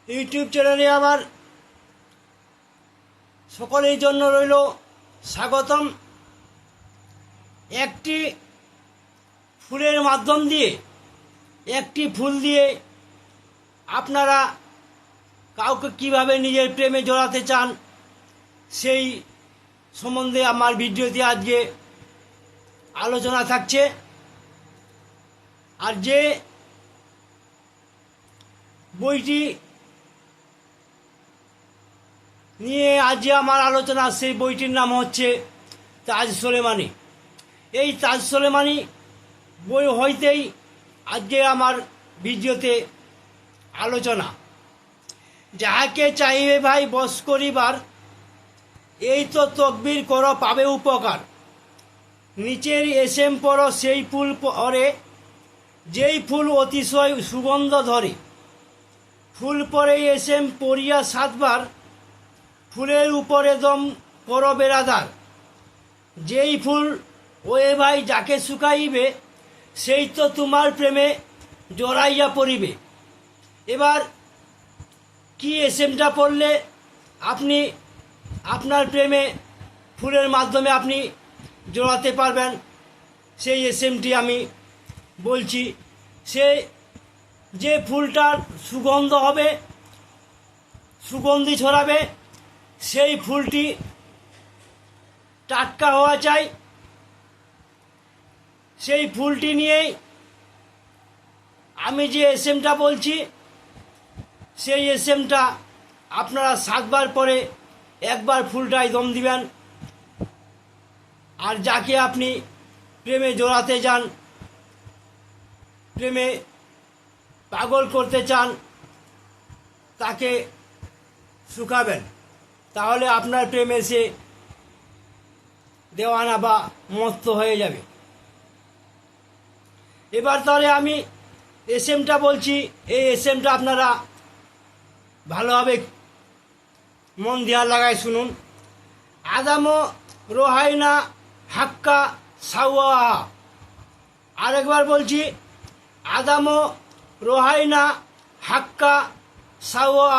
YouTube চ্যানেলে আমার সকলের জন্য রইল স্বাগতম। একটি ফুলের মাধ্যম দিয়ে, একটি ফুল দিয়ে আপনারা কাউকে কিভাবে নিজের প্রেমে জড়াতে চান সেই সম্বন্ধে আমার ভিডিওতে আজকে আলোচনা থাকছে। আর যে বইটি নিয়ে আজ আমার আলোচনা, সেই বইটির নাম হচ্ছে তাজ সোলেমানি। এই তাজ সোলেমানি বই হইতেই আজকে আমার ভিডিওতে আলোচনা। যাহাকে চাইবে ভাই বশ করিবার, এই তো তকবির কর পাবে উপকার। নিচের এসএম পর সেই ফুল পরে, যেই ফুল অতিশয় সুগন্ধ ধরে। ফুল পরে এসএম পরিয়া 7 বার, ফুলের উপরে দম কর বেড়াদার। যেই ফুল ওয়ে ভাই যাকে শুকাইবে, সেই তো তোমার প্রেমে জড়াইয়া পড়িবে। এবার কি এসএমটা পড়লে আপনি আপনার প্রেমে ফুলের মাধ্যমে আপনি জড়াতে পারবেন, সেই এসএমটি আমি বলছি। সে যে ফুলটার সুগন্ধ হবে, সুগন্ধি ছড়াবে, সেই ফুলটি টাটকা হওয়া চাই। সেই ফুলটি নিয়েই আমি যে এসএমটা বলছি, সেই এসএমটা আপনারা 7 বার পরে একবার ফুলটায় দম দিবেন। আর যাকে আপনি প্রেমে জড়াতে চান, প্রেমে পাগল করতে চান, তাকে শুকাবেন। তাহলে আপনার প্রেমে সে দেওয়ানা বা মস্ত হয়ে যাবে। এবার তাহলে আমি এসএমটা বলছি, এই এসএমটা আপনারা ভালোভাবে মন দেওয়া লাগায় শুনুন। আদামো রোহাইনা হাক্কা সাওয়া। আরেকবার বলছি, আদামো রোহাইনা হাক্কা সাওয়া।